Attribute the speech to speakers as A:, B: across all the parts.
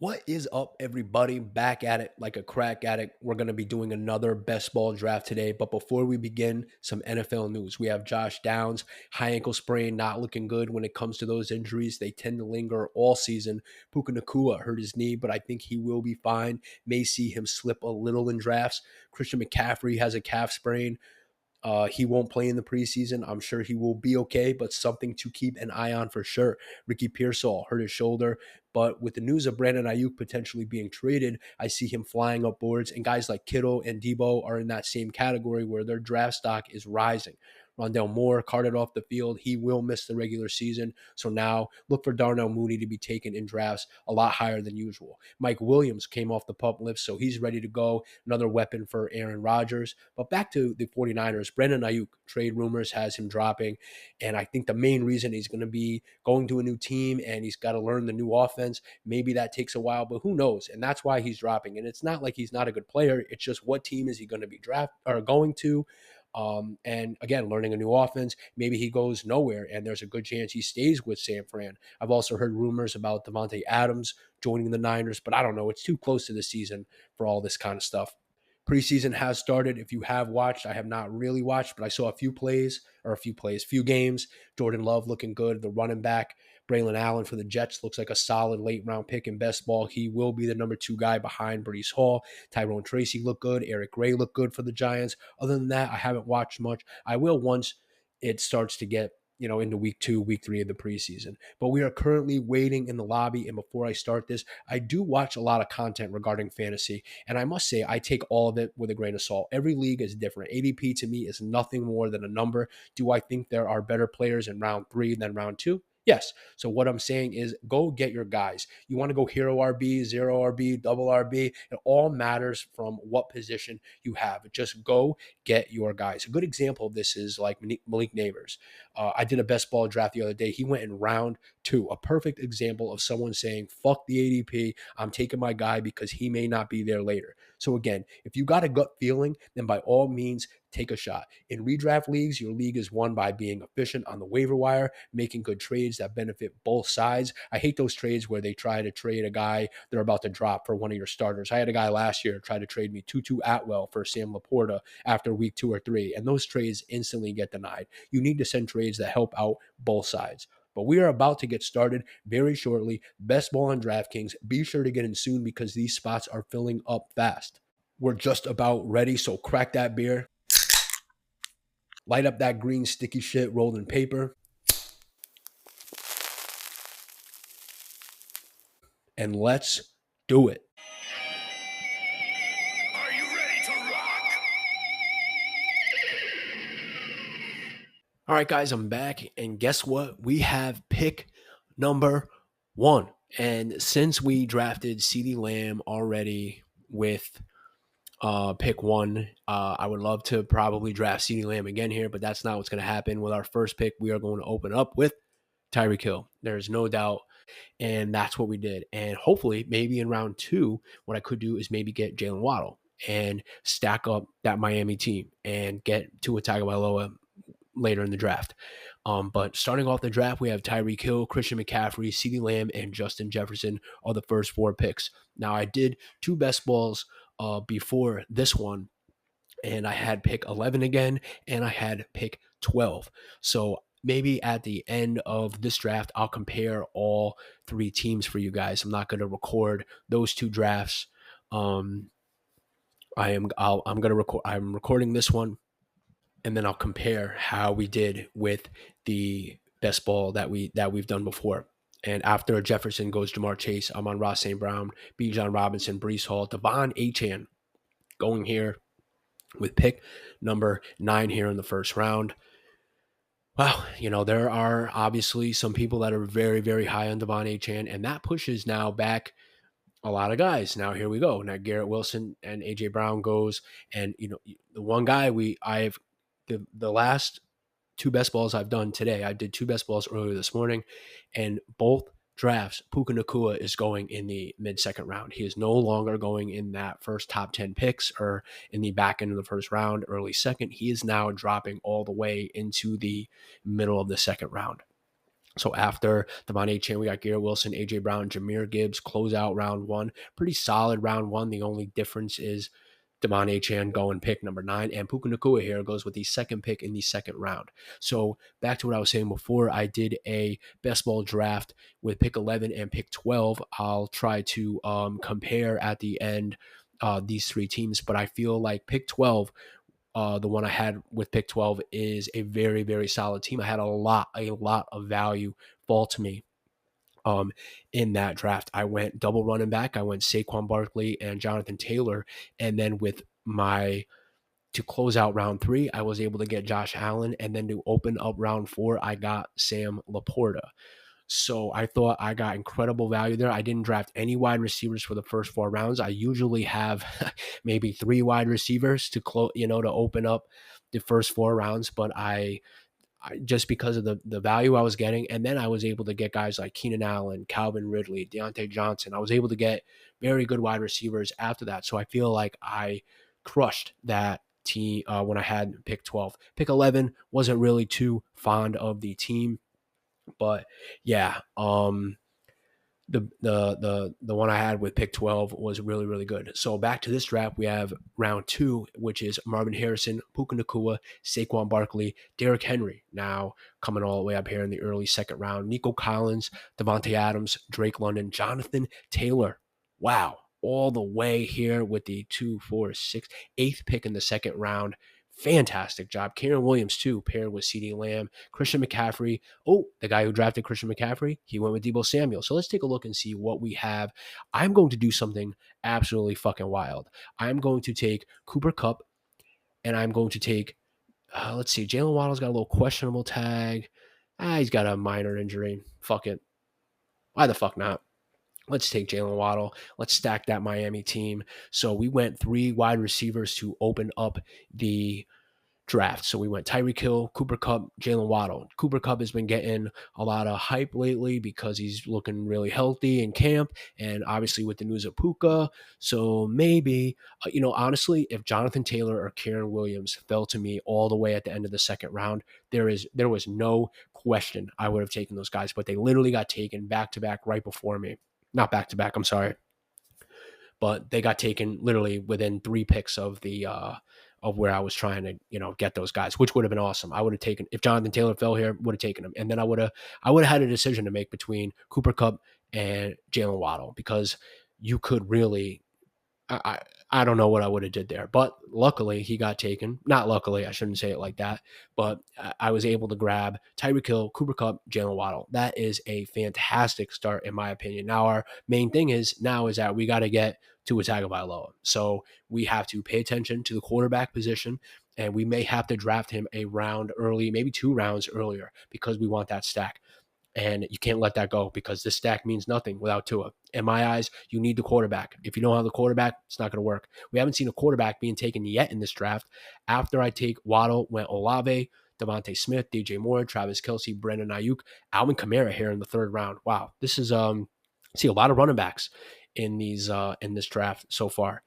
A: What is up, everybody? Back at it like a crack addict. We're going to be doing another best ball draft today. But before we begin, some NFL news. We have Josh Downs, high ankle sprain, not looking good when it comes to those injuries. They tend to linger all season. Puka Nakua hurt his knee, but I think he will be fine. May see him slip a little in drafts. Christian McCaffrey has a calf sprain. He won't play in the preseason. I'm sure he will be okay, but something to keep an eye on for sure. Ricky Pearsall hurt his shoulder, but with the news of Brandon Ayuk potentially being traded, I see him flying up boards, and guys like Kittle and Debo are in that same category where their draft stock is rising. Rondell Moore carted off the field. He will miss the regular season. So now look for Darnell Mooney to be taken in drafts a lot higher than usual. Mike Williams came off the pup list, so he's ready to go. Another weapon for Aaron Rodgers. But back to the 49ers, Brandon Ayuk, trade rumors has him dropping. And I think the main reason he's going to be going to a new team and he's got to learn the new offense. Maybe that takes a while, but who knows? And that's why he's dropping. And it's not like he's not a good player. It's just what team is he going to be going to? And again, learning a new offense, maybe he goes nowhere and there's a good chance he stays with San Fran. I've also heard rumors about Devontae Adams joining the Niners, but I don't know. It's too close to the season for all this kind of stuff. Preseason has started. If you have watched, I have not really watched, but I saw few games. Jordan Love looking good. The running back, Braylon Allen for the Jets, looks like a solid late round pick in best ball. He will be the number 2 guy behind Breece Hall. Tyrone Tracy looked good. Eric Gray looked good for the Giants. Other than that, I haven't watched much. I will once it starts to get into week 2, week 3 of the preseason. But we are currently waiting in the lobby. And before I start this, I do watch a lot of content regarding fantasy. And I must say, I take all of it with a grain of salt. Every league is different. ADP to me is nothing more than a number. Do I think there are better players in round 3 than round 2? Yes. So what I'm saying is go get your guys. You want to go hero RB, zero RB, double RB. It all matters from what position you have. Just go get your guys. A good example of this is like Malik Neighbors. I did a best ball draft the other day. He went in round 2. A perfect example of someone saying, fuck the ADP. I'm taking my guy because he may not be there later. So again, if you got a gut feeling, then by all means, take a shot. In redraft leagues, your league is won by being efficient on the waiver wire, making good trades that benefit both sides. I hate those trades where they try to trade a guy they're about to drop for one of your starters. I had a guy last year try to trade me Tutu Atwell for Sam Laporta after week 2 or 3, and those trades instantly get denied. You need to send trades that help out both sides. But we are about to get started very shortly. Best ball on DraftKings. Be sure to get in soon because these spots are filling up fast. We're just about ready, so crack that beer. Light up that green sticky shit rolled in paper. And let's do it.
B: Are you ready to rock?
A: All right, guys, I'm back. And guess what? We have pick number 1. And since we drafted CeeDee Lamb already with pick 1, I would love to probably draft CeeDee Lamb again here, but that's not what's going to happen. With our first pick, we are going to open up with Tyreek Hill. There's no doubt. And that's what we did. And hopefully, maybe in round 2, what I could do is maybe get Jalen Waddle and stack up that Miami team and get Tua Tagovailoa later in the draft. But starting off the draft, we have Tyreek Hill, Christian McCaffrey, CeeDee Lamb, and Justin Jefferson are the first 4 picks. Now, I did 2 best balls before this one, and I had pick 11 again, and I had pick 12. So maybe at the end of this draft, I'll compare all 3 teams for you guys. I'm not going to record those 2 drafts. I'm recording this one, and then I'll compare how we did with the best ball that we've done before. And after Jefferson goes Jamar Chase, I'm on Ross St. Brown, Bijan Robinson, Breece Hall, Devon Achane going here with pick number 9 here in the first round. Wow, there are obviously some people that are very, very high on Devon Achane, and that pushes now back a lot of guys. Now here we go. Now Garrett Wilson and AJ Brown goes, and the one guy the last 2 best balls I've done today. I did 2 best balls earlier this morning, and both drafts, Puka Nakua is going in the mid-second round. He is no longer going in that first top 10 picks or in the back end of the first round, early second. He is now dropping all the way into the middle of the second round. So after Devon Achane, we got Garrett Wilson, A.J. Brown, Jahmyr Gibbs, close out round one. Pretty solid round one. The only difference is Devon Achane going pick number 9, and Puka Nakua here goes with the second pick in the second round. So back to what I was saying before, I did a best ball draft with pick 11 and pick 12. I'll try to compare at the end these three teams, but I feel like pick 12, the one I had with pick 12, is a very, very solid team. I had a lot of value fall to me in that draft. I went double running back. I went Saquon Barkley and Jonathan Taylor. And then to close out round 3, I was able to get Josh Allen. And then to open up round 4, I got Sam Laporta. So I thought I got incredible value there. I didn't draft any wide receivers for the first 4 rounds. I usually have maybe 3 wide receivers to to open up the first 4 rounds, but I just because of the value I was getting, and then I was able to get guys like Keenan Allen, Calvin Ridley, Deontay Johnson. I was able to get very good wide receivers after that. So I feel like I crushed that team when I had pick 12. Pick 11, wasn't really too fond of the team. But yeah, the one I had with pick 12 was really, really good. So back to this draft, we have round 2, which is Marvin Harrison, Puka Nakua, Saquon Barkley, Derrick Henry. Now coming all the way up here in the early second round, Nico Collins, Devontae Adams, Drake London, Jonathan Taylor. Wow. All the way here with the 2, 4, 6, 8th pick in the second round. Fantastic job. Karen Williams, too, paired with CeeDee Lamb. Christian McCaffrey. Oh, the guy who drafted Christian McCaffrey, he went with Deebo Samuel. So let's take a look and see what we have. I'm going to do something absolutely fucking wild. I'm going to take Cooper Kupp, and I'm going to take, let's see, Jalen Waddle's got a little questionable tag. He's got a minor injury. Fuck it. Why the fuck not? Let's take Jalen Waddle. Let's stack that Miami team. So we went 3 wide receivers to open up the draft. So we went Tyreek Hill, Cooper Kupp, Jalen Waddle. Cooper Kupp has been getting a lot of hype lately because he's looking really healthy in camp, and obviously with the news of Puka. So maybe, honestly, if Jonathan Taylor or Karen Williams fell to me all the way at the end of the second round, there was no question I would have taken those guys, but they literally got taken back to back right before me. Not back to back, I'm sorry. But they got taken literally within 3 picks of the of where I was trying to, get those guys, which would have been awesome. I would have taken, if Jonathan Taylor fell here, would have taken him. And then I would have had a decision to make between Cooper Kupp and Jalen Waddle, because you could really, I don't know what I would have did there, but luckily he got taken. Not luckily, I shouldn't say it like that, but I was able to grab Tyreek Hill, Cooper Kupp, Jalen Waddle. That is a fantastic start in my opinion. Now our main thing is that we got to get Tua Tagovailoa. So we have to pay attention to the quarterback position, and we may have to draft him a round early, maybe 2 rounds earlier, because we want that stack. And you can't let that go, because this stack means nothing without Tua. In my eyes, you need the quarterback. If you don't have the quarterback, it's not going to work. We haven't seen a quarterback being taken yet in this draft. After I take Waddle, went Olave, Devontae Smith, DJ Moore, Travis Kelce, Brandon Ayuk, Alvin Kamara here in the 3rd round. Wow, this is see a lot of running backs in this draft so far.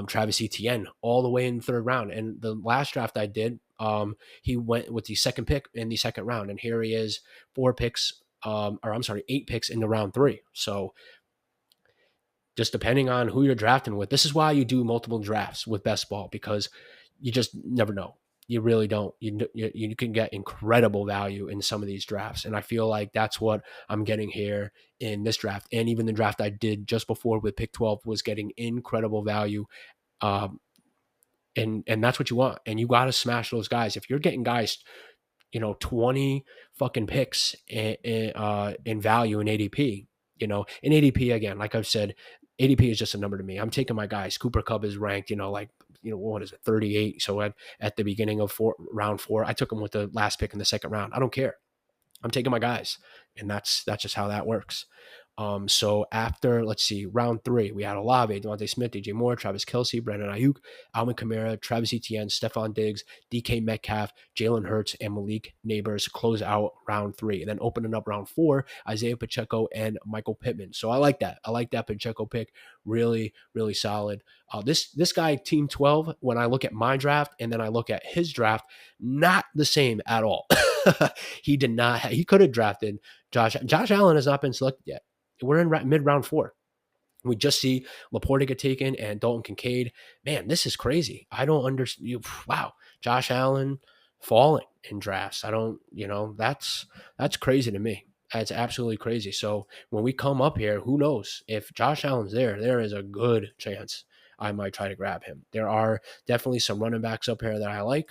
A: Travis Etienne all the way in the 3rd round. And the last draft I did, he went with the 2nd pick in the 2nd round, and here he is, 8 picks in the round 3. So just depending on who you're drafting with, this is why you do multiple drafts with best ball, because you just never know. You really don't. You can get incredible value in some of these drafts, and I feel like that's what I'm getting here in this draft. And even the draft I did just before with pick 12 was getting incredible value, and that's what you want. And you got to smash those guys. If you're getting guys, 20 fucking picks in value in ADP, in ADP, again, like I've said, ADP is just a number to me. I'm taking my guys. Cooper Kupp is ranked, what is it, 38. So at the beginning of round 4, I took him with the last pick in the 2nd round. I don't care. I'm taking my guys, and that's just how that works. So after, let's see, round 3, we had Olave, Devontae Smith, DJ Moore, Travis Kelce, Brandon Ayuk, Alvin Kamara, Travis Etienne, Stephon Diggs, DK Metcalf, Jalen Hurts, and Malik Neighbors close out round 3. And then opening up round 4, Isaiah Pacheco and Michael Pittman. So I like that. I like that Pacheco pick. Really, really solid. This guy, Team 12, when I look at my draft and then I look at his draft, not the same at all. He did not. He could have drafted Josh. Josh Allen has not been selected yet. We're in mid round 4. We just see Laporta get taken and Dalton Kincaid. Man, this is crazy. I don't understand. Wow, Josh Allen falling in drafts. I don't. That's crazy to me. That's absolutely crazy. So when we come up here, who knows if Josh Allen's there? There is a good chance I might try to grab him. There are definitely some running backs up here that I like.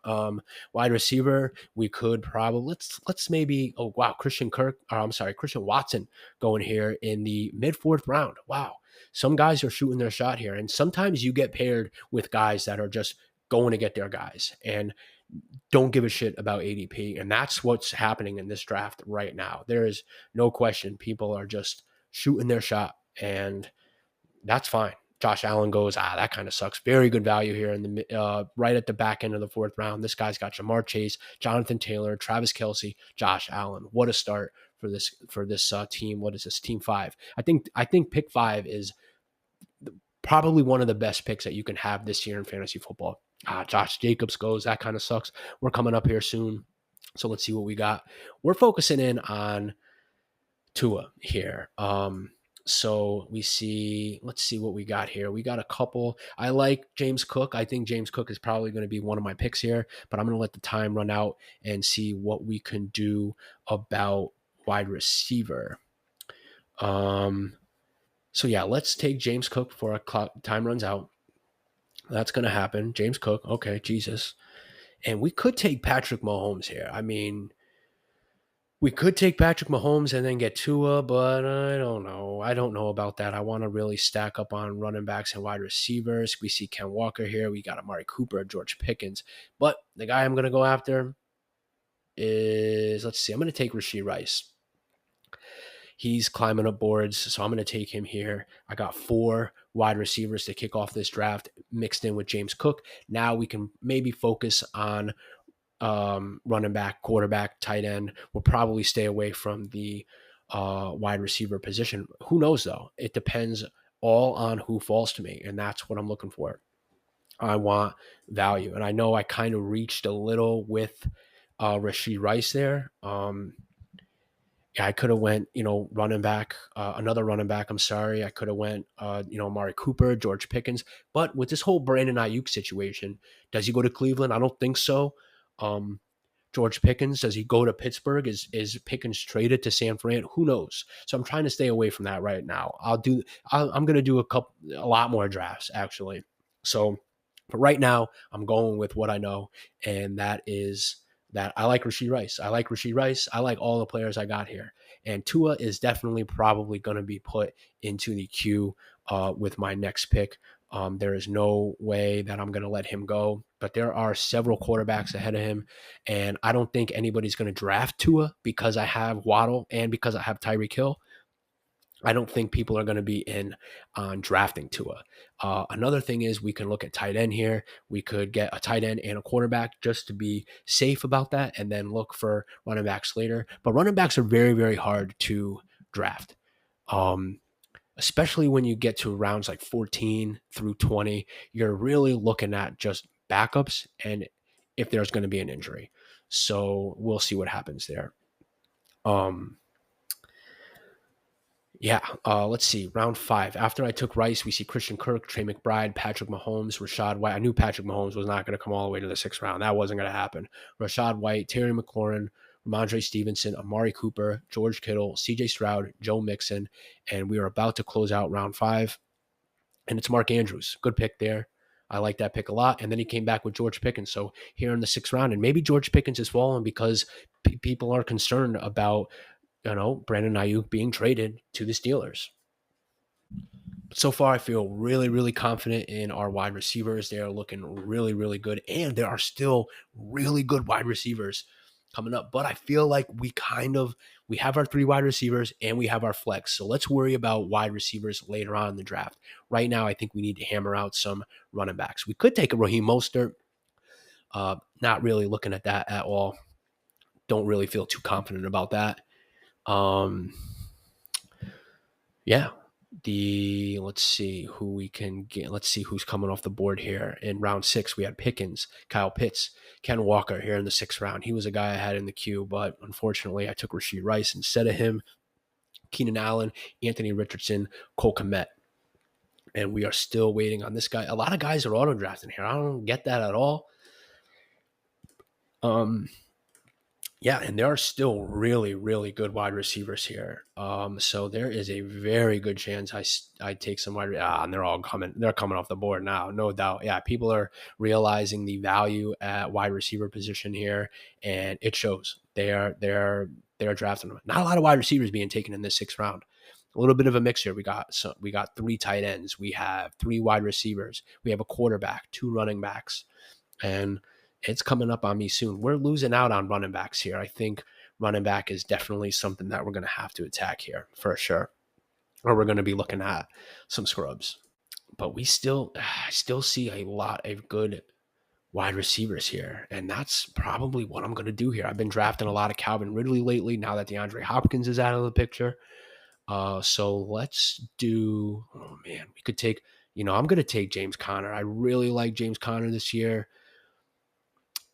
A: Wide receiver, we could probably let's maybe Christian Watson going here in the mid 4th round. Wow, some guys are shooting their shot here, and sometimes you get paired with guys that are just going to get their guys and don't give a shit about ADP, and that's what's happening in this draft right now. There is no question people are just shooting their shot, and that's fine. Josh Allen goes, that kind of sucks. Very good value here in the right at the back end of the 4th round. This guy's got Jamar Chase, Jonathan Taylor, Travis Kelce, Josh Allen. What a start for this team. What is this, team 5? I think pick 5 is probably one of the best picks that you can have this year in fantasy football. Josh Jacobs goes. That kind of sucks. We're coming up here soon, so let's see what we got. We're focusing in on Tua here. So let's see what we got here. We got a couple. I like James Cook. I think James Cook is probably going to be one of my picks here, but I'm going to let the time run out and see what we can do about wide receiver. So yeah, let's take James Cook before our time runs out. That's going to happen. James Cook. Okay, Jesus. And we could take Patrick Mahomes here. I mean, we could take Patrick Mahomes and then get Tua, but I don't know. I don't know about that. I want to really stack up on running backs and wide receivers. We see Ken Walker here. We got Amari Cooper, George Pickens. But the guy I'm going to go after is, let's see, I'm going to take Rashee Rice. He's climbing up boards, so I'm going to take him here. I got 4 wide receivers to kick off this draft mixed in with James Cook. Now we can maybe focus on running back, quarterback, tight end. We'll probably stay away from the wide receiver position. Who knows, though? It depends all on who falls to me, and that's what I'm looking for. I want value, and I know I kind of reached a little with Rashee Rice there. I could have went, running back, another running back. I'm sorry. I could have went, Amari Cooper, George Pickens. But with this whole Brandon Ayuk situation, does he go to Cleveland? I don't think so. George Pickens, does he go to Pittsburgh? Is Pickens traded to San Fran? Who knows? So I'm trying to stay away from that right now. I'm going to do a lot more drafts actually. So, but right now I'm going with what I know, and that is that I like Rashee Rice. I like all the players I got here. And Tua is definitely probably going to be put into the queue with my next pick. There is no way that I'm going to let him go, but there are several quarterbacks ahead of him, and I don't think anybody's going to draft Tua because I have Waddle and because I have Tyreek Hill. I don't think people are going to be in on drafting Tua. Another thing is we can look at tight end here. We could get a tight end and a quarterback just to be safe about that, and then look for running backs later. But running backs are very, very hard to draft. Especially when you get to rounds like 14 through 20, you're really looking at just backups and if there's going to be an injury. So we'll see what happens there. Let's see. Round 5. After I took Rice, we see Christian Kirk, Trey McBride, Patrick Mahomes, Rashad White. I knew Patrick Mahomes was not going to come all the way to the 6th round. That wasn't going to happen. Rashad White, Terry McLaurin, Ramondre Stevenson, Amari Cooper, George Kittle, CJ Stroud, Joe Mixon, and we are about to close out round 5. And it's Mark Andrews. Good pick there. I like that pick a lot. And then he came back with George Pickens. So here in the 6th round, and maybe George Pickens has fallen because people are concerned about, Brandon Ayuk being traded to the Steelers. So far, I feel really, really confident in our wide receivers. They are looking really, really good. And there are still really good wide receivers coming up. But I feel like we we have our 3 wide receivers and we have our flex. So let's worry about wide receivers later on in the draft. Right now, I think we need to hammer out some running backs. We could take a Raheem Mostert. Not really looking at that at all. Don't really feel too confident about that. Yeah. Let's see who we can get. Let's see who's coming off the board here. In round 6, we had Pickens, Kyle Pitts, Ken Walker here in the 6th round. He was a guy I had in the queue, but unfortunately, I took Rashee Rice instead of him. Keenan Allen, Anthony Richardson, Cole Kmet. And we are still waiting on this guy. A lot of guys are auto drafting here. I don't get that at all. Yeah, and there are still really, really good wide receivers here. So there is a very good chance I take some wide. And they're all coming. They're coming off the board now, no doubt. Yeah, people are realizing the value at wide receiver position here, and it shows. They're drafting them. Not a lot of wide receivers being taken in this 6th round. A little bit of a mix here. We got 3 tight ends. We have 3 wide receivers. We have a quarterback, 2 running backs, and it's coming up on me soon. We're losing out on running backs here. I think running back is definitely something that we're going to have to attack here for sure. Or we're going to be looking at some scrubs. But I still see a lot of good wide receivers here. And that's probably what I'm going to do here. I've been drafting a lot of Calvin Ridley lately now that DeAndre Hopkins is out of the picture. So let's do, we could take, I'm going to take James Conner. I really like James Conner this year.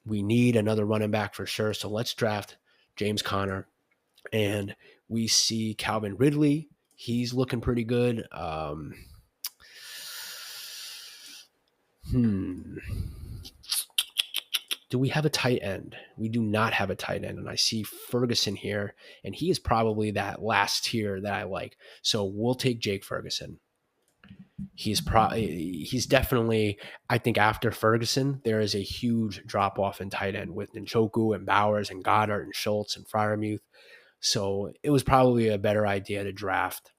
A: We need another running back for sure. So let's draft James Conner. And we see Calvin Ridley. He's looking pretty good. Do we have a tight end? We do not have a tight end. And I see Ferguson here. And he is probably that last tier that I like. So we'll take Jake Ferguson. He's definitely, I think after Ferguson, there is a huge drop off in tight end with Njoku and Bowers and Goddard and Schultz and Freiermuth. So it was probably a better idea to draft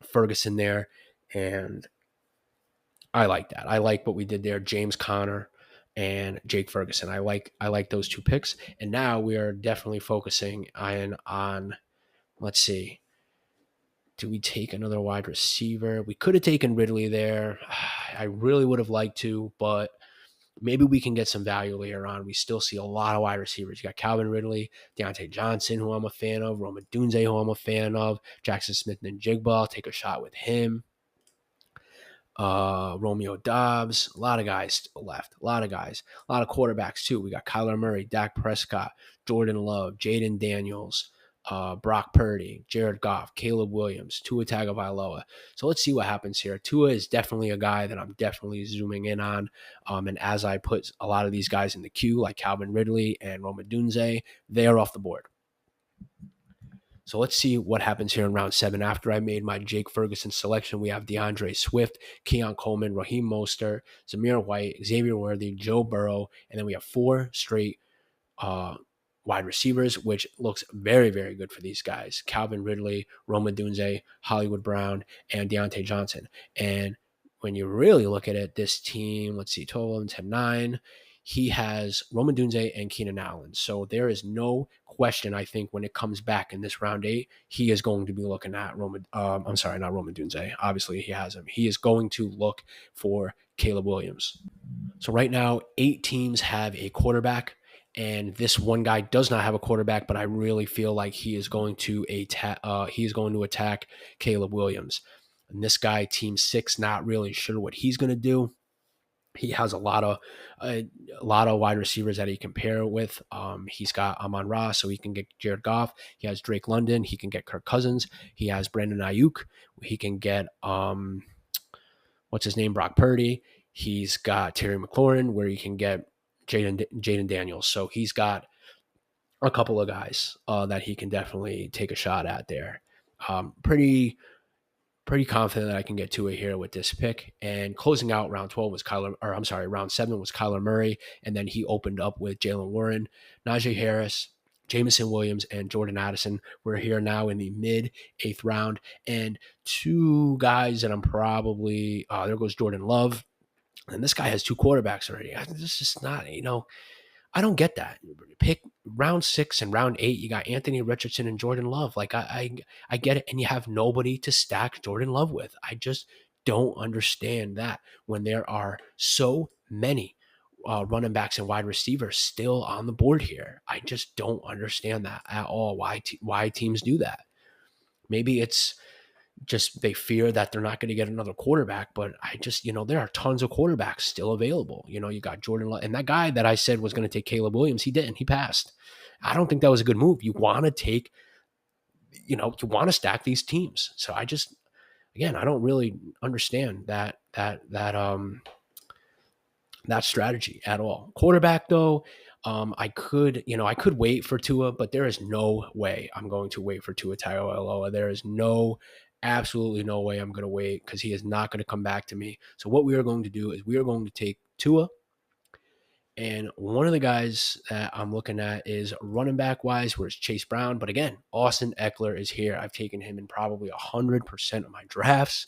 A: Ferguson there. And I like that. I like what we did there. James Conner and Jake Ferguson. I like those 2 picks. And now we are definitely focusing on let's see. Do we take another wide receiver? We could have taken Ridley there. I really would have liked to, but maybe we can get some value later on. We still see a lot of wide receivers. You got Calvin Ridley, Deontay Johnson, who I'm a fan of, Rome Odunze, who I'm a fan of, Jackson Smith-Njigba. I'll take a shot with him. Romeo Dobbs, a lot of guys still left. A lot of quarterbacks too. We got Kyler Murray, Dak Prescott, Jordan Love, Jaden Daniels, Brock Purdy, Jared Goff, Caleb Williams, Tua Tagovailoa. So let's see what happens here. Tua is definitely a guy that I'm definitely zooming in on. And as I put a lot of these guys in the queue, like Calvin Ridley and Rome Odunze, they are off the board. So let's see what happens here in round 7. After I made my Jake Ferguson selection, we have DeAndre Swift, Keon Coleman, Raheem Mostert, Zamir White, Xavier Worthy, Joe Burrow, and then we have 4 straight wide receivers, which looks very, very good for these guys. Calvin Ridley, Rome Odunze, Hollywood Brown, and Deontay Johnson. And when you really look at it, this team, let's see, 12, 11, 10, 9, he has Rome Odunze and Keenan Allen. So there is no question, I think, when it comes back in this round 8, he is going to be looking at not Rome Odunze. Obviously, he has him. He is going to look for Caleb Williams. So right now, 8 teams have a quarterback, and this one guy does not have a quarterback, but I really feel like he is going to attack Caleb Williams. And this guy, team 6, not really sure what he's going to do. He has a lot of wide receivers that he can pair with. He's got Amon-Ra, so he can get Jared Goff. He has Drake London. He can get Kirk Cousins. He has Brandon Ayuk. He can get Brock Purdy. He's got Terry McLaurin, where he can get Jaden Daniels. So he's got a couple of guys that he can definitely take a shot at there. Pretty confident that I can get to it here with this pick. And closing out round 7 was Kyler Murray. And then he opened up with Jaylen Warren, Najee Harris, Jameson Williams, and Jordan Addison. We're here now in the mid-8th round. And 2 guys that I'm probably, there goes Jordan Love. And this guy has 2 quarterbacks already. This is not, I don't get that. Pick round 6 and round 8. You got Anthony Richardson and Jordan Love. Like I get it, and you have nobody to stack Jordan Love with. I just don't understand that when there are so many running backs and wide receivers still on the board here. I just don't understand that at all. Why teams do that? Maybe it's just they fear that they're not going to get another quarterback. But I just, there are tons of quarterbacks still available. You got Jordan Love, and that guy that I said was going to take Caleb Williams, he didn't. He passed. I don't think that was a good move. You want to take, you want to stack these teams. So I just, again, I don't really understand that strategy at all. Quarterback though, I could wait for Tua, but there is no way I'm going to wait for Tua Tagovailoa. There is absolutely no way I'm going to wait because he is not going to come back to me. So what we are going to do is we are going to take Tua, and one of the guys that I'm looking at is running back wise, where's Chase Brown. But again, Austin Ekeler is here. I've taken him in probably 100% of my drafts,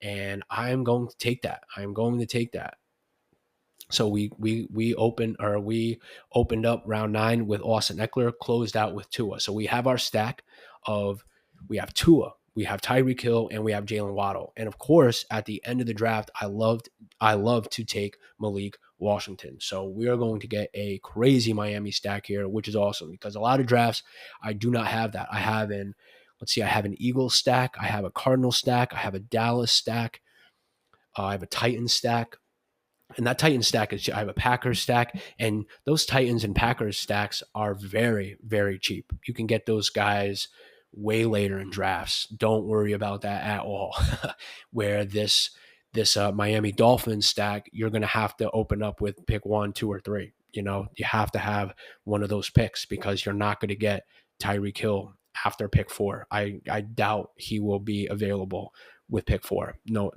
A: and I am going to take that. So we opened up round 9 with Austin Ekeler, closed out with Tua. So we have our stack of, we have Tua, we have Tyreek Hill, and we have Jalen Waddle. And of course, at the end of the draft, I love to take Malik Washington. So we are going to get a crazy Miami stack here, which is awesome because a lot of drafts I do not have that. I have an Eagles stack, I have a Cardinals stack, I have a Dallas stack, I have a Titans stack. And that Titans stack is, I have a Packers stack, and those Titans and Packers stacks are very, very cheap. You can get those guys way later in drafts. Don't worry about that at all. Where this Miami Dolphins stack, you're going to have to open up with pick 1, 2, or 3. You have to have one of those picks because you're not going to get Tyreek Hill after pick 4. I doubt he will be available with pick 4. No,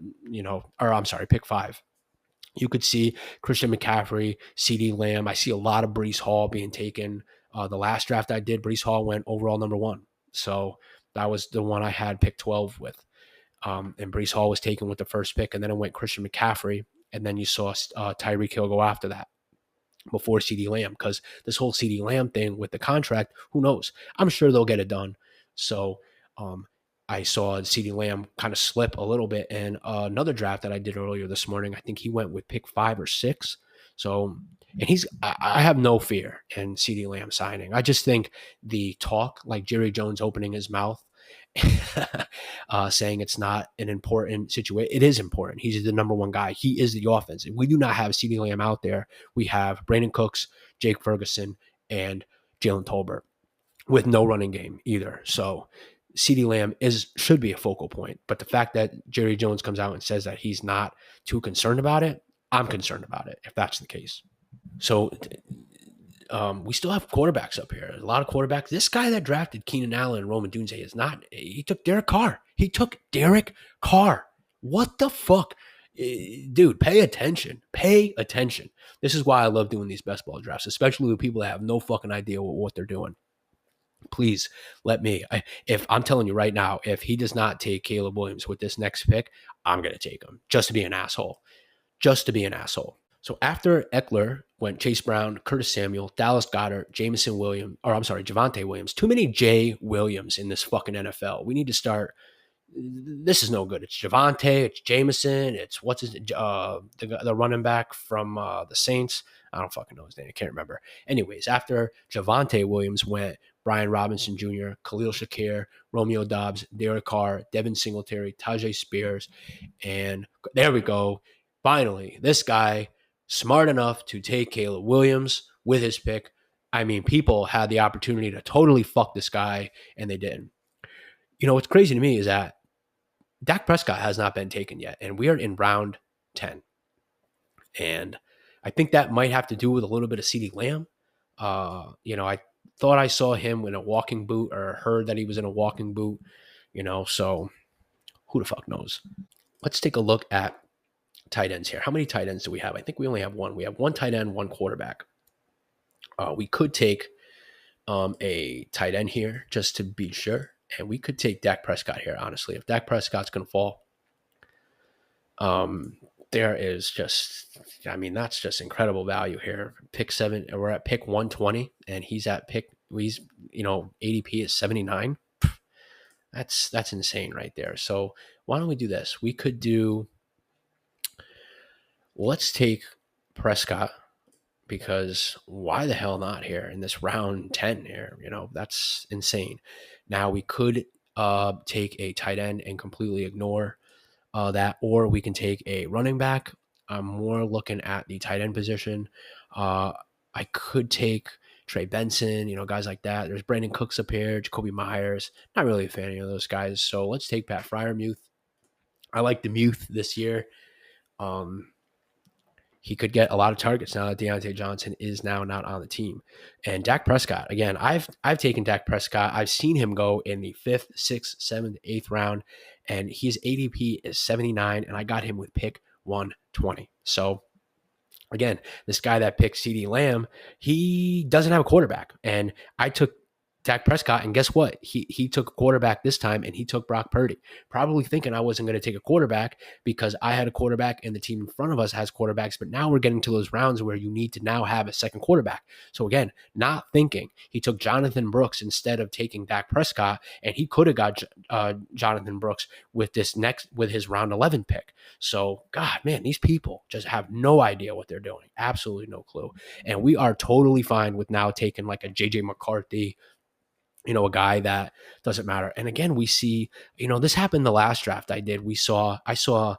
A: or I'm sorry, pick 5. You could see Christian McCaffrey, CeeDee Lamb. I see a lot of Breece Hall being taken. The last draft I did, Breece Hall went overall number 1. So that was the one I had pick 12 with. And Breece Hall was taken with the first pick, and then it went Christian McCaffrey, and then you saw Tyreek Hill go after that before CeeDee Lamb, because this whole CeeDee Lamb thing with the contract, who knows? I'm sure they'll get it done. So I saw CeeDee Lamb kind of slip a little bit in another draft that I did earlier this morning. I think he went with pick 5 or 6. So, and I have no fear in CeeDee Lamb signing. I just think the talk, like Jerry Jones opening his mouth, saying it's not an important situation. It is important. He's the number 1 guy. He is the offense. We do not have CeeDee Lamb out there. We have Brandon Cooks, Jake Ferguson, and Jalen Tolbert with no running game either. So CeeDee Lamb should be a focal point. But the fact that Jerry Jones comes out and says that he's not too concerned about it, I'm concerned about it if that's the case. So we still have quarterbacks up here. A lot of quarterbacks. This guy that drafted Keenan Allen and Roman Dunze is not. He took Derek Carr. What the fuck? Dude, pay attention. This is why I love doing these best ball drafts, especially with people that have no fucking idea what they're doing. Please let me. If I'm telling you right now, if he does not take Caleb Williams with this next pick, I'm going to take him just to be an asshole. So after Ekeler went Chase Brown, Curtis Samuel, Dallas Goedert, Javonte Williams. Too many J. Williams in this fucking NFL. We need to start. This is no good. It's Javonte, it's Jameson, it's the running back from the Saints. I don't fucking know his name. I can't remember. Anyways, after Javonte Williams went Brian Robinson Jr., Khalil Shakir, Romeo Doubs, Derek Carr, Devin Singletary, Tajay Spears, and there we go. Finally, this guy, smart enough to take Caleb Williams with his pick. I mean, people had the opportunity to totally fuck this guy, and they didn't. What's crazy to me is that Dak Prescott has not been taken yet, and we are in round 10. And I think that might have to do with a little bit of CeeDee Lamb. I thought I saw him in a walking boot, or heard that he was in a walking boot, so who the fuck knows? Let's take a look at tight ends here. How many tight ends do we have? I think we only have one. We have one tight end, one quarterback. We could take a tight end here just to be sure. And we could take Dak Prescott here, honestly. If Dak Prescott's going to fall, there is just, I mean, that's just incredible value here. Pick 7, we're at pick 120, and he's ADP is 79. That's insane right there. So why don't we do this? We could do, let's take Prescott, because why the hell not here in this round 10 here? That's insane. Now we could take a tight end and completely ignore that, or we can take a running back. I'm more looking at the tight end position. I could take Trey Benson, guys like that. There's Brandon Cooks up here, Jacoby Myers. Not really a fan of those guys. So let's take Pat Fryermuth. I like the Muth this year. He could get a lot of targets now that Deontay Johnson is now not on the team. And Dak Prescott, again, I've taken Dak Prescott. I've seen him go in the 5th, 6th, 7th, 8th round, and his ADP is 79, and I got him with pick 120. So again, this guy that picked CeeDee Lamb, he doesn't have a quarterback. And I took Dak Prescott, and guess what? He took a quarterback this time, and he took Brock Purdy, probably thinking I wasn't going to take a quarterback because I had a quarterback and the team in front of us has quarterbacks. But now we're getting to those rounds where you need to now have a second quarterback. So again, not thinking, he took Jonathan Brooks instead of taking Dak Prescott, and he could have got Jonathan Brooks with his round 11 pick. So God, man, these people just have no idea what they're doing. Absolutely no clue. And we are totally fine with now taking like a JJ McCarthy, a guy that doesn't matter. And again, we see, this happened the last draft I did. I saw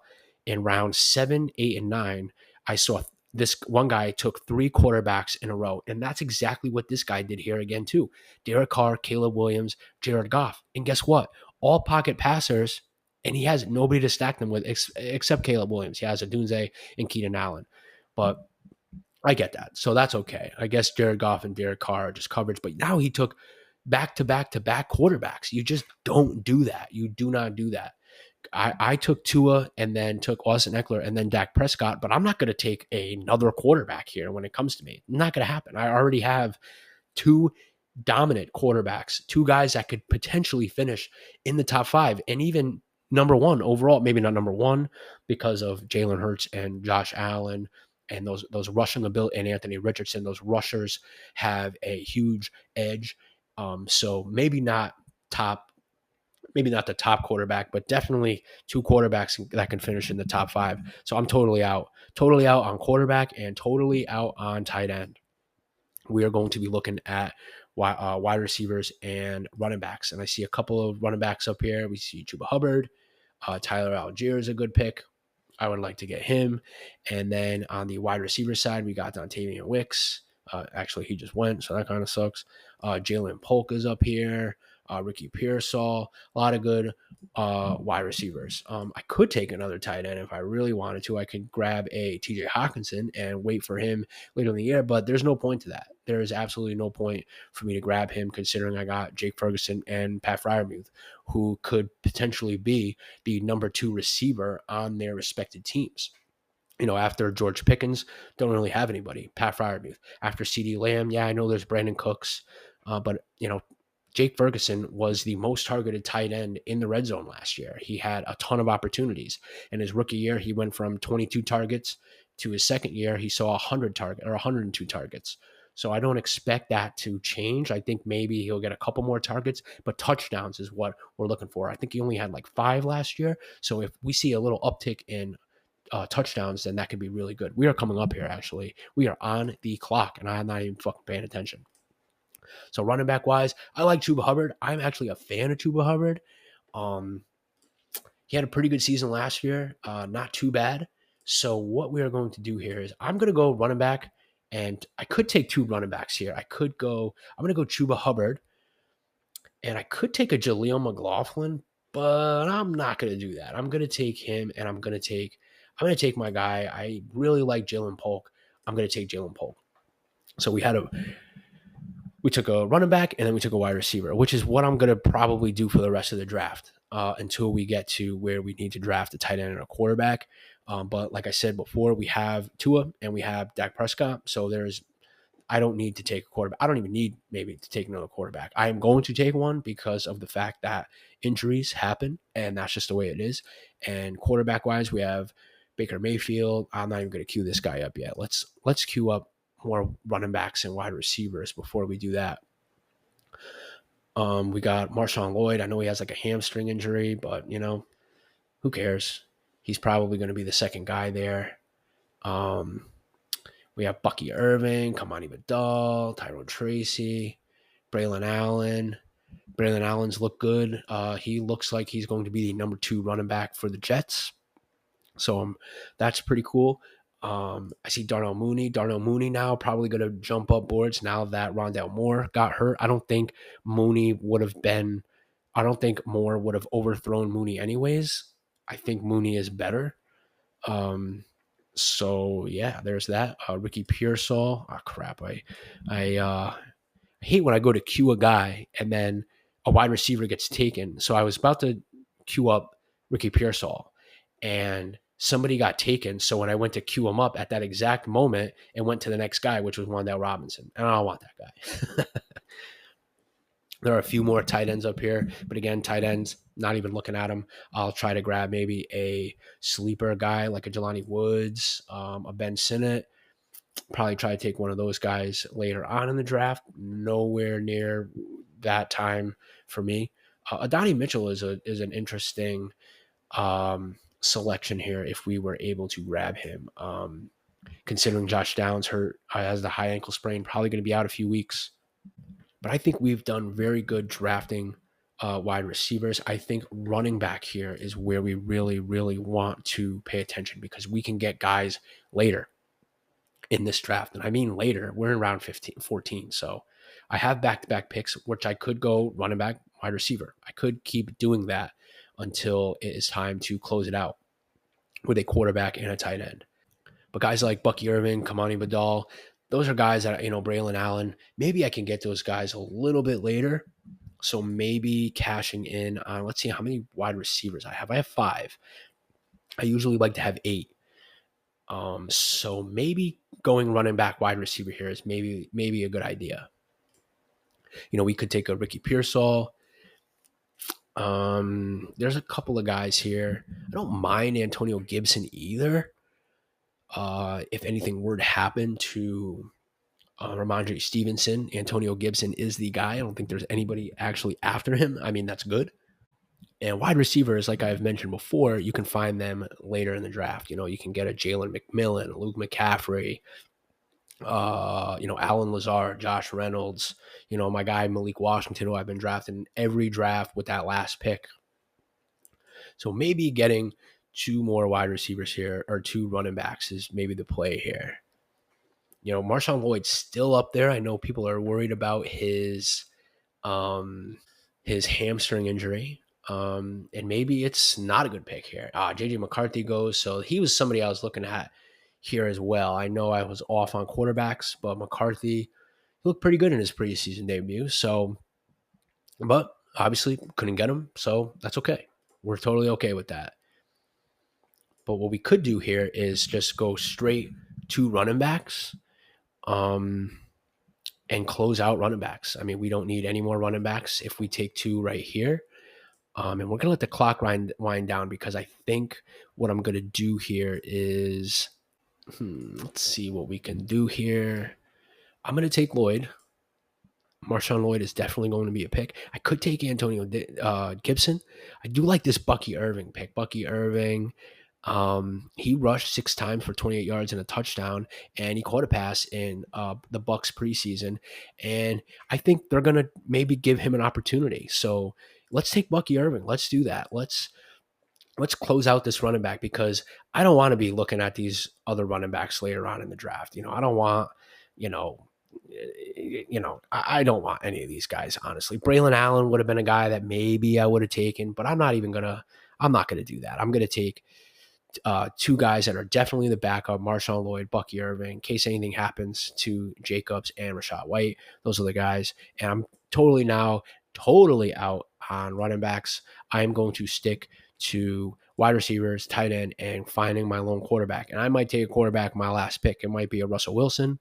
A: in round 7, 8, and 9, I saw this one guy took 3 quarterbacks in a row. And that's exactly what this guy did here again, too. Derek Carr, Caleb Williams, Jared Goff. And guess what? All pocket passers, and he has nobody to stack them with except Caleb Williams. He has Odunze and Keenan Allen. But I get that. So that's okay. I guess Jared Goff and Derek Carr are just coverage. But now he took back-to-back-to-back quarterbacks. You just don't do that. You do not do that. I took Tua and then took Austin Eckler and then Dak Prescott, but I'm not going to take another quarterback here when it comes to me. Not going to happen. I already have 2 dominant quarterbacks, 2 guys that could potentially finish in the top 5 and even number 1 overall. Maybe not number 1 because of Jalen Hurts and Josh Allen and those rushing ability, and Anthony Richardson. Those rushers have a huge edge. So maybe not the top quarterback, but definitely 2 quarterbacks that can finish in the top 5. So I'm totally out on quarterback and totally out on tight end. We are going to be looking at wide receivers and running backs. And I see a couple of running backs up here. We see Chuba Hubbard. Tyler Algier is a good pick. I would like to get him. And then on the wide receiver side, we got Dontavian Wicks. Actually, he just went, so that kind of sucks. Jalen Polk is up here. Ricky Pearsall, a lot of good wide receivers. I could take another tight end if I really wanted to. I could grab a TJ Hawkinson and wait for him later in the year, but there's no point to that. There is absolutely no point for me to grab him, considering I got Jake Ferguson and Pat Fryermuth, who could potentially be the number 2 receiver on their respected teams. After George Pickens, don't really have anybody. Pat Fryermuth. After CeeDee Lamb, I know there's Brandon Cooks, but Jake Ferguson was the most targeted tight end in the red zone last year. He had a ton of opportunities. In his rookie year, he went from 22 targets to his second year, he saw 102 targets. So I don't expect that to change. I think maybe he'll get a couple more targets, but touchdowns is what we're looking for. I think he only had like 5 last year. So if we see a little uptick in touchdowns, then that could be really good. We are coming up here, actually. We are on the clock, and I'm not even fucking paying attention. So running back wise, I like Chuba Hubbard. I'm actually a fan of Chuba Hubbard. He had a pretty good season last year, not too bad. So what we are going to do here is I'm going to go running back, and I could take 2 running backs here. I'm going to go Chuba Hubbard, and I could take a Jaleel McLaughlin, but I'm not going to do that. I'm going to take him, and I'm going to take my guy. I really like Jalen Polk. I'm going to take Jalen Polk. So we took a running back, and then we took a wide receiver, which is what I'm going to probably do for the rest of the draft until we get to where we need to draft a tight end and a quarterback. But like I said before, we have Tua and we have Dak Prescott. So I don't need to take a quarterback. I don't even need maybe to take another quarterback. I am going to take one because of the fact that injuries happen, and that's just the way it is. And quarterback-wise, we have Baker Mayfield. I'm not even going to cue this guy up yet. Let's cue up more running backs and wide receivers before we do that. We got Marshawn Lloyd. I know he has like a hamstring injury, but who cares? He's probably going to be the second guy there. We have Bucky Irving, Kamani Vidal, Tyrone Tracy, Braylon Allen. Braylon Allen's looked good. He looks like he's going to be the number 2 running back for the Jets. So that's pretty cool. I see Darnell Mooney. Darnell Mooney now probably going to jump up boards now that Rondale Moore got hurt. I don't think Moore would have overthrown Mooney anyways. I think Mooney is better. So yeah, there's that. Ricky Pearsall. Oh crap. I hate when I go to queue a guy and then a wide receiver gets taken. So I was about to queue up Ricky Pearsall and somebody got taken. So when I went to queue him up at that exact moment and went to the next guy, which was Wan'Dale Robinson, and I don't want that guy. There are a few more tight ends up here, but again, tight ends, not even looking at them. I'll try to grab maybe a sleeper guy like a Jelani Woods, a Ben Sinnott. Probably try to take one of those guys later on in the draft. Nowhere near that time for me. Adonai Mitchell is an interesting selection here if we were able to grab him. Considering Josh Downs hurt, has the high ankle sprain, probably going to be out a few weeks. But I think we've done very good drafting wide receivers. I think running back here is where we really, really want to pay attention because we can get guys later in this draft. And I mean later, we're in round 14. So I have back-to-back picks, which I could go running back, wide receiver. I could keep doing that until it is time to close it out with a quarterback and a tight end. But guys like Bucky Irving, Kamani Vidal, those are guys that, Braylon Allen, maybe I can get those guys a little bit later. So maybe cashing in on, let's see how many wide receivers I have. I have 5. I usually like to have 8. So maybe going running back wide receiver here is maybe a good idea. We could take a Ricky Pearsall. There's a couple of guys here. I don't mind Antonio Gibson either. If anything were to happen to Ramondre Stevenson, Antonio Gibson is the guy. I don't think there's anybody actually after him. I mean, that's good. And wide receivers, like I've mentioned before, you can find them later in the draft. You can get a Jalen McMillan, Luke McCaffrey, Alan Lazard, Josh Reynolds, my guy Malik Washington, who I've been drafting every draft with that last pick. So maybe getting 2 more wide receivers here or 2 running backs is maybe the play here. Marshawn Lloyd's still up there. I know people are worried about his hamstring injury. And maybe it's not a good pick here. JJ McCarthy goes. So he was somebody I was looking at here as well. I know I was off on quarterbacks, but McCarthy looked pretty good in his preseason debut. So, but obviously couldn't get him. So that's okay. We're totally okay with that. But what we could do here is just go straight to running backs and close out running backs. I mean, we don't need any more running backs if we take 2 right here. And we're going to let the clock wind down because I think what I'm going to do here is, let's see what we can do here. I'm going to take Lloyd. Marshawn Lloyd is definitely going to be a pick. I could take Antonio Gibson. I do like this Bucky Irving pick. Bucky Irving, he rushed 6 times for 28 yards and a touchdown, and he caught a pass in the Bucs preseason. And I think they're going to maybe give him an opportunity. So let's take Bucky Irving. Let's do that. Let's close out this running back because I don't want to be looking at these other running backs later on in the draft. I don't want, I don't want any of these guys, honestly. Braylon Allen would have been a guy that maybe I would have taken, but I'm not going to do that. I'm going to take 2 guys that are definitely the backup, Marshawn Lloyd, Bucky Irving, in case anything happens to Jacobs and Rachaad White. Those are the guys. And I'm totally out on running backs. I am going to stick to wide receivers, tight end, and finding my lone quarterback. And I might take a quarterback my last pick. It might be a Russell Wilson.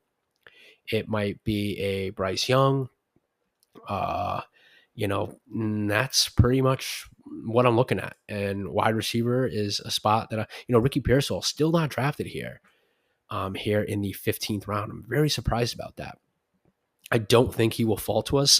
A: It might be a Bryce Young. That's pretty much what I'm looking at. And wide receiver is a spot that Ricky Pearsall still not drafted here. Here in the 15th round. I'm very surprised about that. I don't think he will fall to us.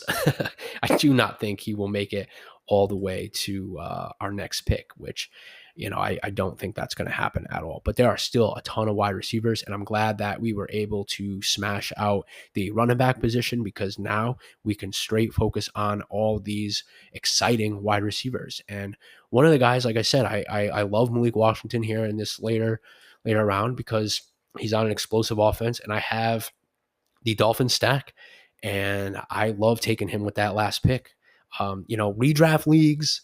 A: I do not think he will make it all the way to our next pick, which, I don't think that's going to happen at all. But there are still a ton of wide receivers, and I'm glad that we were able to smash out the running back position because now we can straight focus on all these exciting wide receivers. And one of the guys, like I said, I love Malik Washington here in this later round because he's on an explosive offense, and I have the Dolphins stack, and I love taking him with that last pick. Redraft leagues,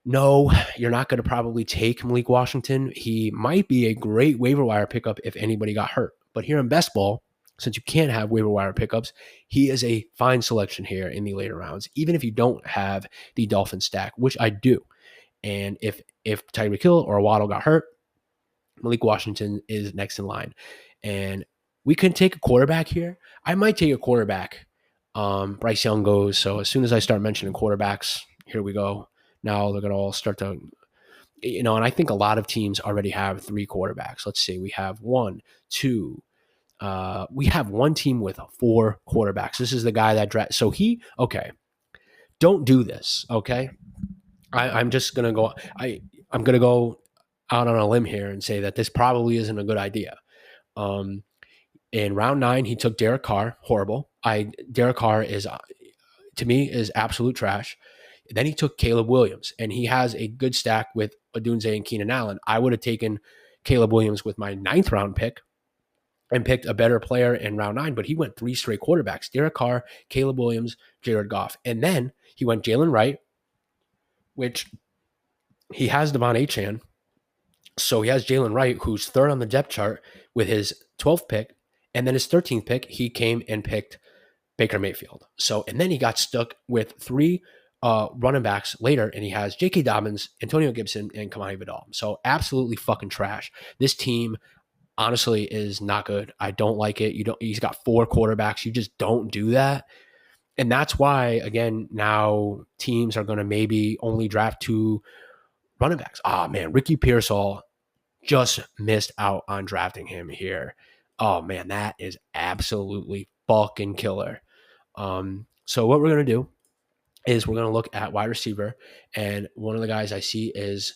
A: no, you're not going to probably take Malik Washington. He might be a great waiver wire pickup if anybody got hurt. But here in best ball, since you can't have waiver wire pickups, he is a fine selection here in the later rounds, even if you don't have the Dolphins stack, which I do. And if Tyreek Hill or Waddle got hurt, Malik Washington is next in line. And we could take a quarterback here. I might take a quarterback. Bryce Young goes. So as soon as I start mentioning quarterbacks, here we go. Now they're going to all start to, and I think a lot of teams already have 3 quarterbacks. Let's see. We have 1, 2. We have one team with 4 quarterbacks. This is the guy that draft. So okay. Don't do this. Okay. I'm just going to go. I'm going to go out on a limb here and say that this probably isn't a good idea. In round 9, he took Derek Carr. Horrible. Derek Carr is, to me, is absolute trash. Then he took Caleb Williams, and he has a good stack with Odunze and Keenan Allen. I would have taken Caleb Williams with my 9th round pick and picked a better player in round 9, but he went 3 straight quarterbacks: Derek Carr, Caleb Williams, Jared Goff. And then he went Jalen Wright, which he has Devon Achane. So he has Jalen Wright, who's 3rd on the depth chart with his 12th pick. And then his 13th pick, he came and picked Baker Mayfield. So, and then he got stuck with 3 running backs later, and he has J.K. Dobbins, Antonio Gibson, and Kamani Vidal. So absolutely fucking trash. This team, honestly, is not good. I don't like it. He's got 4 quarterbacks. You just don't do that. And that's why, again, now teams are going to maybe only draft 2 running backs. Man, Ricky Pearsall just missed out on drafting him here. Oh man, that is absolutely fucking killer. So what we're going to do is we're going to look at wide receiver, and one of the guys I see is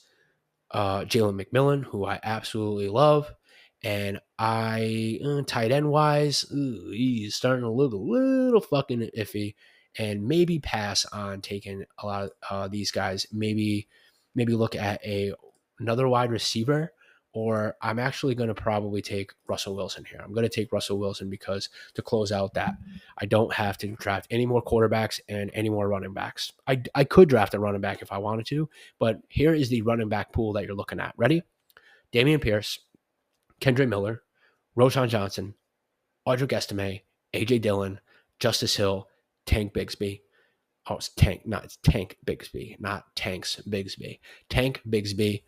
A: Jalen McMillan, who I absolutely love. And tight end wise, he's starting to look a little fucking iffy, and maybe pass on taking a lot of these guys. Maybe look at another wide receiver, or I'm actually going to probably take Russell Wilson here. I'm going to take Russell Wilson because to close out that, I don't have to draft any more quarterbacks and any more running backs. I could draft a running back if I wanted to, but here is the running back pool that you're looking at. Ready? Dameon Pierce, Kendre Miller, Roschon Johnson, Audric Estime, A.J. Dillon, Justice Hill, Tank Bigsby. Oh, it's Tank Bigsby, not Tanks Bigsby. Tank Bigsby,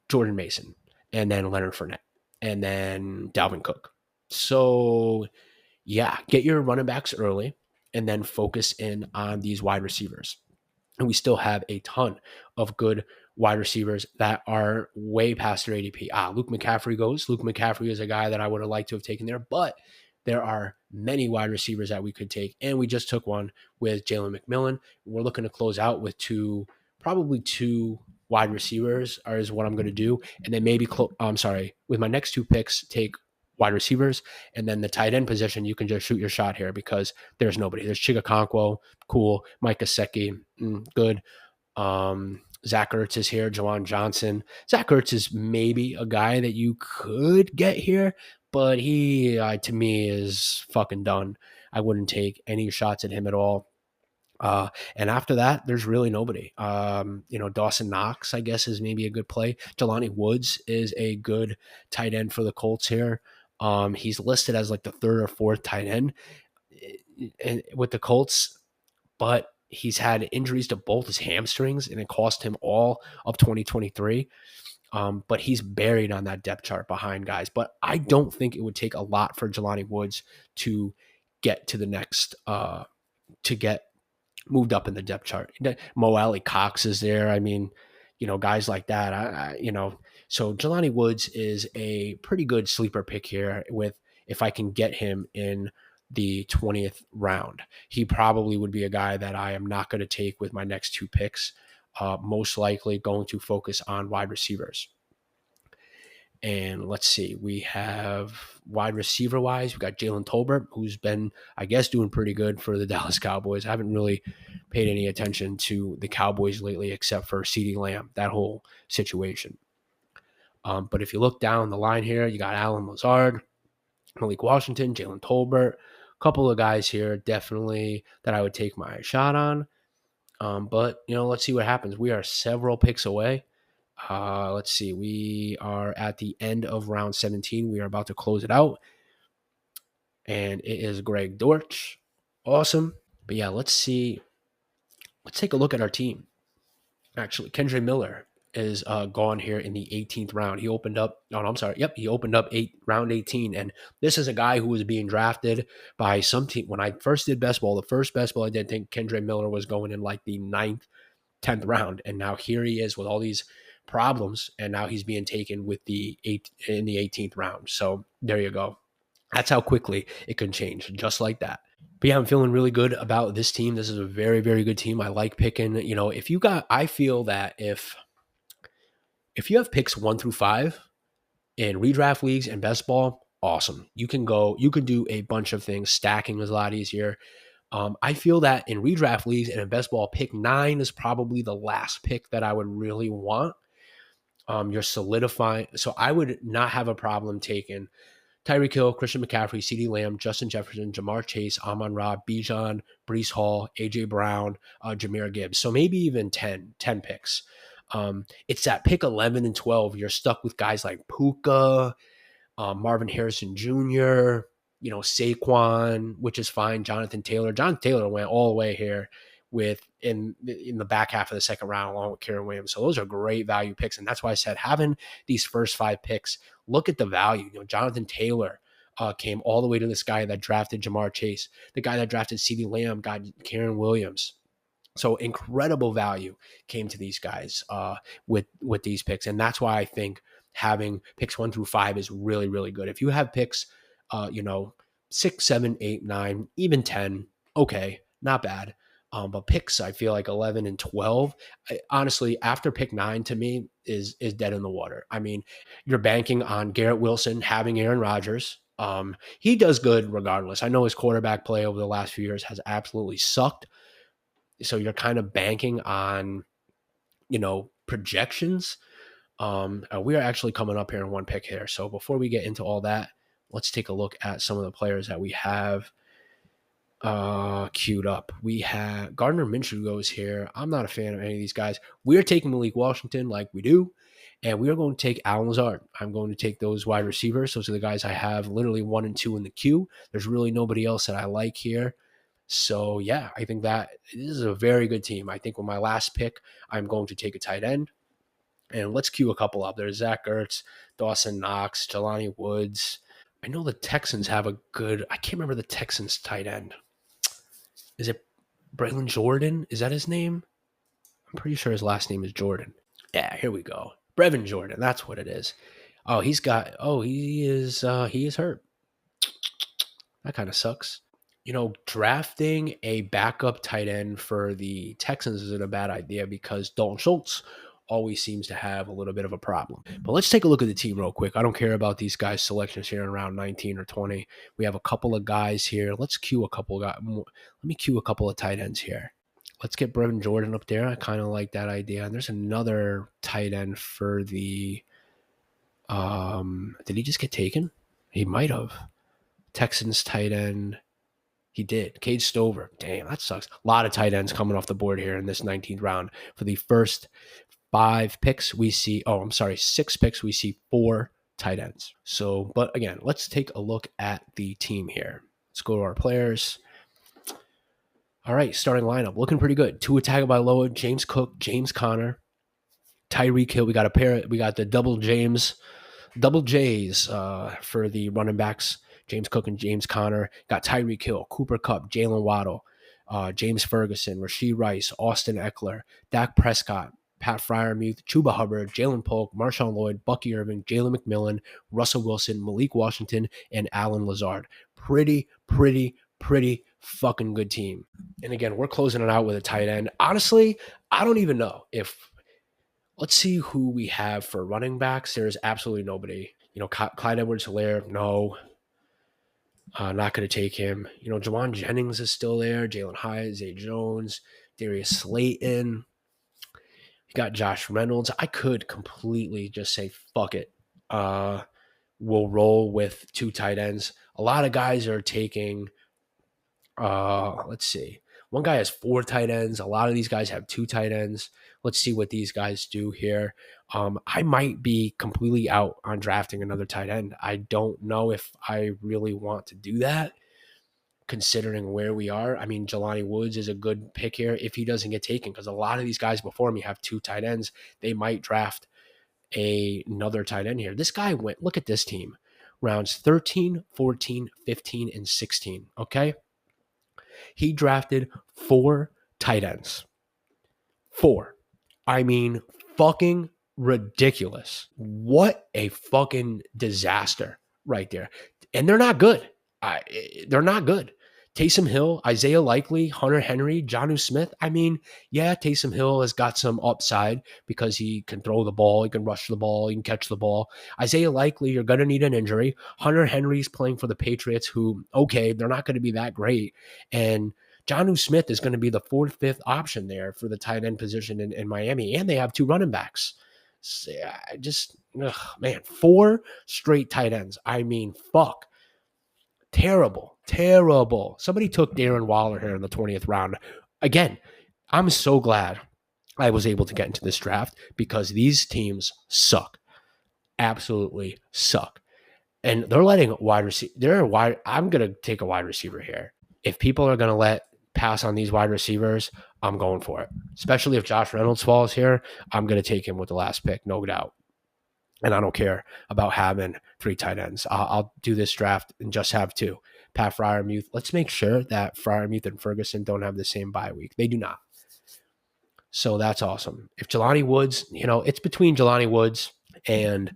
A: Jordan Mason, and then Leonard Fournette, and then Dalvin Cook. So, yeah, get your running backs early and then focus in on these wide receivers. And we still have a ton of good wide receivers that are way past their ADP. Luke McCaffrey goes. Luke McCaffrey is a guy that I would have liked to have taken there, but there are many wide receivers that we could take, and we just took one with Jalen McMillan. We're looking to close out with probably two wide receivers is what I'm going to do, and then maybe with my next 2 picks, take wide receivers, and then the tight end position, you can just shoot your shot here because there's nobody. There's Chigakonkwo, cool. Mike Gesicki, good. Zach Ertz is here. Jawan Johnson. Zach Ertz is maybe a guy that you could get here, but he, to me, is fucking done. I wouldn't take any shots at him at all. And after that, there's really nobody. Dawson Knox, I guess, is maybe a good play. Jelani Woods is a good tight end for the Colts here. He's listed as like the 3rd or 4th tight end with the Colts, but he's had injuries to both his hamstrings, and it cost him all of 2023. But he's buried on that depth chart behind guys. But I don't think it would take a lot for Jelani Woods to get to the next, to get moved up in the depth chart. Mo Alley Cox is there. I mean, guys like that. So Jelani Woods is a pretty good sleeper pick here. With if I can get him in the 20th round, he probably would be a guy that I am not going to take with my next two picks. Most likely going to focus on wide receivers. And let's see, we have wide receiver wise, we got Jalen Tolbert, who's been, I guess, doing pretty good for the Dallas Cowboys. I haven't really paid any attention to the Cowboys lately, except for CeeDee Lamb, that whole situation. But if you look down the line here, you got Allen Lazard, Malik Washington, Jalen Tolbert, a couple of guys here definitely that I would take my shot on. But, let's see what happens. We are several picks away. Let's see. We are at the end of round 17. We are about to close it out. And it is Greg Dortch. Awesome. But yeah, let's see. Let's take a look at our team. Actually, Kendre Miller is gone here in the 18th round. He opened up. Oh, no, I'm sorry. Yep, he opened up round 18. And this is a guy who was being drafted by some team. When I first did best ball, the first best ball I did think Kendre Miller was going in like the 9th, 10th round. And now here he is with all these problems, and now he's being taken with in the 18th round. So there you go. That's how quickly it can change, just like that. But yeah, I'm feeling really good about this team. This is a very, very good team. I like picking. I feel that if you have picks 1 through 5 in redraft leagues and best ball, awesome. You can do a bunch of things. Stacking is a lot easier. I feel that in redraft leagues and in best ball, pick 9 is probably the last pick that I would really want. You're solidifying. So I would not have a problem taking Tyreek Hill, Christian McCaffrey, CeeDee Lamb, Justin Jefferson, Jamar Chase, Amon-Ra, Bijan, Breece Hall, A.J. Brown, Jahmyr Gibbs. So maybe even 10 picks. It's at pick 11 and 12. You're stuck with guys like Puka, Marvin Harrison Jr., Saquon, which is fine. Jonathan Taylor went all the way here in the back half of the second round along with Kyren Williams. So those are great value picks. And that's why I said having these first 5 picks, look at the value. Jonathan Taylor came all the way to this guy that drafted Jamar Chase. The guy that drafted CeeDee Lamb got Kyren Williams. So incredible value came to these guys with these picks. And that's why I think having picks 1 through 5 is really, really good. If you have picks, 6, 7, 8, 9, even 10, okay, not bad. But picks, I feel like 11 and 12, honestly, after pick 9 to me is dead in the water. I mean, you're banking on Garrett Wilson having Aaron Rodgers. He does good regardless. I know his quarterback play over the last few years has absolutely sucked. So you're kind of banking on, projections. We are actually coming up here in 1 pick here. So before we get into all that, let's take a look at some of the players that we have queued up. We have Gardner Minshew goes here. I'm not a fan of any of these guys. We're taking Malik Washington like we do, and we are going to take Allen Lazard. I'm going to take those wide receivers. Those are the guys I have literally 1 and 2 in the queue. There's really nobody else that I like here. So yeah, I think that this is a very good team. I think with my last pick, I'm going to take a tight end. And let's queue a couple up. There's Zach Ertz, Dawson Knox, Jelani Woods. I know the Texans have I can't remember the Texans tight end. Is it Braylon Jordan? Is that his name? I'm pretty sure his last name is Jordan. Yeah, here we go. Brevin Jordan. That's what it is. Oh, he is hurt. That kind of sucks. Drafting a backup tight end for the Texans isn't a bad idea because Dalton Schultz always seems to have a little bit of a problem. But let's take a look at the team real quick. I don't care about these guys' selections here in round 19 or 20. We have a couple of guys here. Let's queue a couple of guys. Let me queue a couple of tight ends here. Let's get Brevin Jordan up there. I kind of like that idea. And there's another tight end for the did he just get taken? He might have. Texans tight end. He did. Cade Stover. Damn, that sucks. A lot of tight ends coming off the board here in this 19th round. For the first 5 picks, we see, 6 picks, we see 4 tight ends. So, but again, let's take a look at the team here. Let's go to our players. All right, starting lineup. Looking pretty good. Tua Tagovailoa, James Cook, James Conner, Tyreek Hill. We got the double J's for the running backs. James Cook and James Conner. Got Tyreek Hill, Cooper Kupp, Jalen Waddle, James Ferguson, Rashee Rice, Austin Eckler, Dak Prescott, Pat Fryermuth, Chuba Hubbard, Jalen Polk, Marshawn Lloyd, Bucky Irving, Jalen McMillan, Russell Wilson, Malik Washington, and Alan Lazard. Pretty fucking good team. And again, we're closing it out with a tight end. Honestly, I don't even know if. Let's see who we have for running backs. There's absolutely nobody. Clyde Edwards-Helaire, no. Not going to take him. Jawan Jennings is still there. Jalen Hyatt, Zay Jones, Darius Slayton. You got Josh Reynolds. I could completely just say, fuck it. We'll roll with 2 tight ends. A lot of guys are taking, let's see. One guy has 4 tight ends. A lot of these guys have 2 tight ends. Let's see what these guys do here. I might be completely out on drafting another tight end. I don't know if I really want to do that, considering where we are. I mean, Jelani Woods is a good pick here if he doesn't get taken, because a lot of these guys before me have 2 tight ends. They might draft another tight end here. This guy went, look at this team, rounds 13, 14, 15, and 16, okay? He drafted 4 tight ends. 4. I mean, fucking ridiculous. What a fucking disaster right there. And they're not good. They're not good. Taysom Hill, Isaiah Likely, Hunter Henry, Jonnu Smith. I mean, yeah, Taysom Hill has got some upside because he can throw the ball, he can rush the ball, he can catch the ball. Isaiah Likely, you're going to need an injury. Hunter Henry's playing for the Patriots, who, okay, they're not going to be that great. And Jonnu Smith is going to be the 4th, 5th option there for the tight end position in Miami. And they have 2 running backs. So, man, 4 straight tight ends. I mean, fuck. Terrible. Somebody took Darren Waller here in the 20th round. Again, I'm so glad I was able to get into this draft because these teams suck. Absolutely suck. And they're letting wide receiver. I'm going to take a wide receiver here. If people are going to let pass on these wide receivers, I'm going for it. Especially if Josh Reynolds falls here, I'm going to take him with the last pick, no doubt. And I don't care about having 3 tight ends. I'll do this draft and just have 2. Pat Fryermuth. Let's make sure that Fryermuth and Ferguson don't have the same bye week. They do not. So that's awesome. If Jelani Woods, it's between Jelani Woods and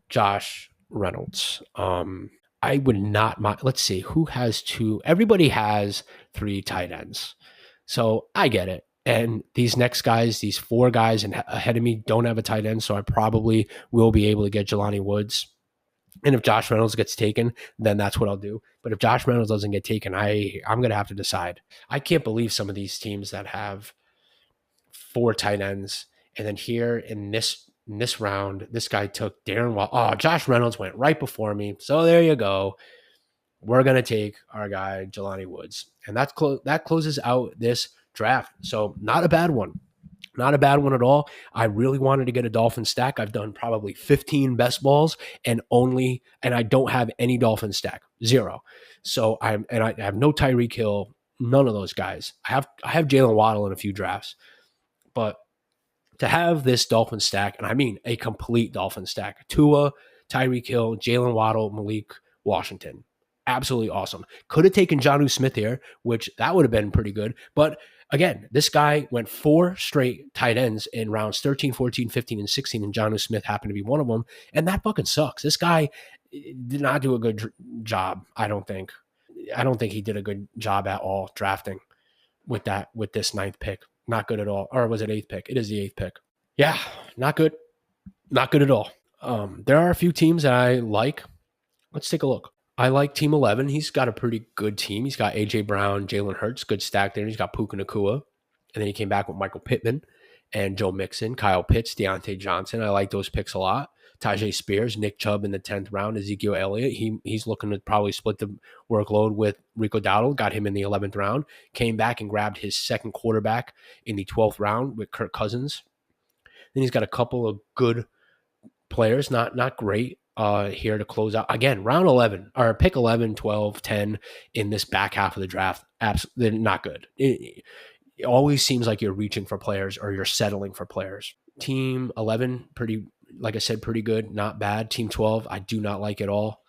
A: Josh Reynolds. I would not mind. Let's see who has 2. Everybody has 3 tight ends. So I get it. And these next guys, these 4 guys ahead of me don't have a tight end. So I probably will be able to get Jelani Woods. And if Josh Reynolds gets taken, then that's what I'll do. But if Josh Reynolds doesn't get taken, I'm going to have to decide. I can't believe some of these teams that have 4 tight ends. And then here in this round, this guy took Darren Waller. Oh, Josh Reynolds went right before me. So there you go. We're going to take our guy, Jelani Woods. And that closes out this draft. So not a bad one. Not a bad one at all. I really wanted to get a Dolphin stack. I've done probably 15 best balls and I don't have any Dolphin stack. 0. So I have no Tyreek Hill, none of those guys. I have Jalen Waddle in a few drafts. But to have this Dolphin stack, and I mean a complete Dolphin stack, Tua, Tyreek Hill, Jalen Waddle, Malik Washington. Absolutely awesome. Could have taken Jonnu Smith here, which that would have been pretty good. But again, this guy went 4 straight tight ends in rounds 13, 14, 15, and 16, and Jonnu Smith happened to be one of them. And that fucking sucks. This guy did not do a good job, I don't think. I don't think he did a good job at all drafting with this 9th pick. Not good at all. Or was it 8th pick? It is the 8th pick. Yeah, not good. Not good at all. There are a few teams that I like. Let's take a look. I like Team 11. He's got a pretty good team. He's got A.J. Brown, Jalen Hurts, good stack there. He's got Puka Nacua. And then he came back with Michael Pittman and Joe Mixon, Kyle Pitts, Deontay Johnson. I like those picks a lot. Tajay Spears, Nick Chubb in the 10th round, Ezekiel Elliott. He's looking to probably split the workload with Rico Dowdle. Got him in the 11th round. Came back and grabbed his second quarterback in the 12th round with Kirk Cousins. Then he's got a couple of good players, not great, here to close out. Again, round 11, or pick 11, 12, 10 in this back half of the draft. Absolutely not good. It always seems like you're reaching for players or you're settling for players. Team 11, pretty, like I said, pretty good, not bad. Team 12, I do not like at all.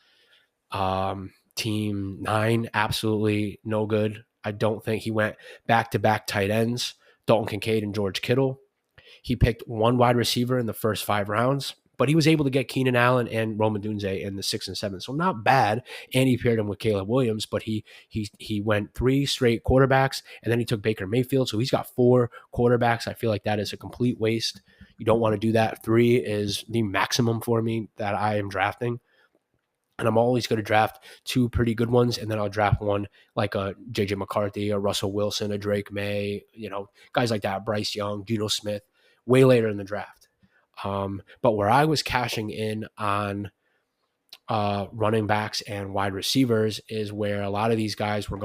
A: Team 9, absolutely no good. I don't think he went back-to-back tight ends, Dalton Kincaid and George Kittle. He picked one wide receiver in the first 5 rounds, but he was able to get Keenan Allen and Rome Odunze in the 6th and 7th. So not bad. And he paired him with Caleb Williams, but he went 3 straight quarterbacks, and then he took Baker Mayfield. So he's got 4 quarterbacks. I feel like that is a complete waste. You don't want to do that. 3 is the maximum for me that I am drafting. And I'm always going to draft 2 pretty good ones, and then I'll draft one like a JJ McCarthy, a Russell Wilson, a Drake May, guys like that, Bryce Young, Geno Smith, way later in the draft. But where I was cashing in on running backs and wide receivers is where a lot of these guys were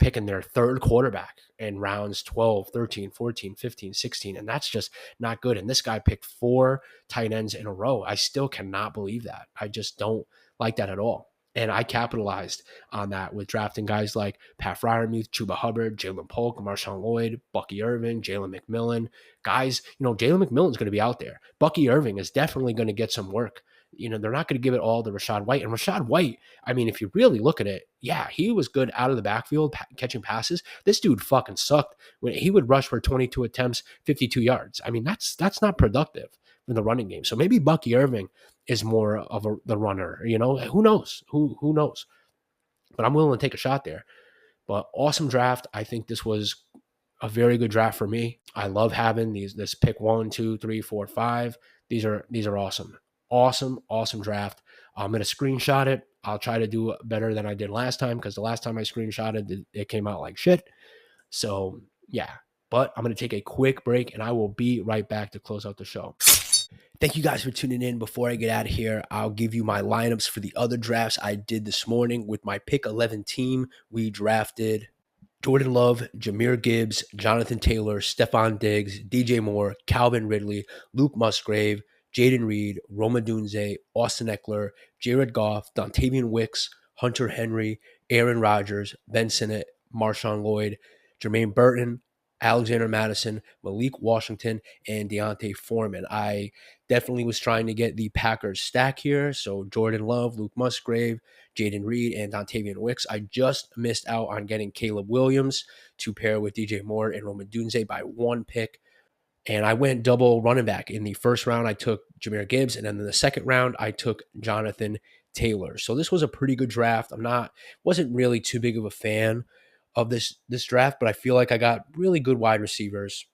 A: picking their 3rd quarterback in rounds 12, 13, 14, 15, 16. And that's just not good. And this guy picked 4 tight ends in a row. I still cannot believe that. I just don't like that at all. And I capitalized on that with drafting guys like Pat Freiermuth, Chuba Hubbard, Jalen Polk, Marshawn Lloyd, Bucky Irving, Jalen McMillan. Guys, Jalen McMillan's going to be out there. Bucky Irving is definitely going to get some work. They're not going to give it all to Rachaad White. And Rachaad White, I mean, if you really look at it, yeah, he was good out of the backfield catching passes. This dude fucking sucked. When he would rush for 22 attempts, 52 yards. I mean, that's not productive in the running game. So maybe Bucky Irving is more of the runner. Who knows? Who knows? But I'm willing to take a shot there. But awesome draft. I think this was a very good draft for me. I love having this pick 1, 2, 3, 4, 5. These are awesome. Awesome draft. I'm going to screenshot it. I'll try to do better than I did last time, because the last time I screenshotted, it came out like shit. So, yeah. But I'm going to take a quick break, and I will be right back to close out the show. Thank you guys for tuning in. Before I get out of here, I'll give you my lineups for the other drafts I did this morning. With my pick 11 team, we drafted Jordan Love, Jahmyr Gibbs, Jonathan Taylor, Stephon Diggs, DJ Moore, Calvin Ridley, Luke Musgrave, Jaden Reed, Rome Odunze, Austin Eckler, Jared Goff, Dontavian Wicks, Hunter Henry, Aaron Rodgers, Ben Sinnott, Marshawn Lloyd, Jermaine Burton, Alexander Madison, Malik Washington, and D'Onta Foreman. I definitely was trying to get the Packers stack here. So Jordan Love, Luke Musgrave, Jaden Reed, and Dontavian Wicks. I just missed out on getting Caleb Williams to pair with DJ Moore and Rome Odunze by 1 pick. And I went double running back. In the first round, I took Jahmyr Gibbs, and then in the second round, I took Jonathan Taylor. So this was a pretty good draft. Wasn't really too big of a fan of this draft, but I feel like I got really good wide receivers.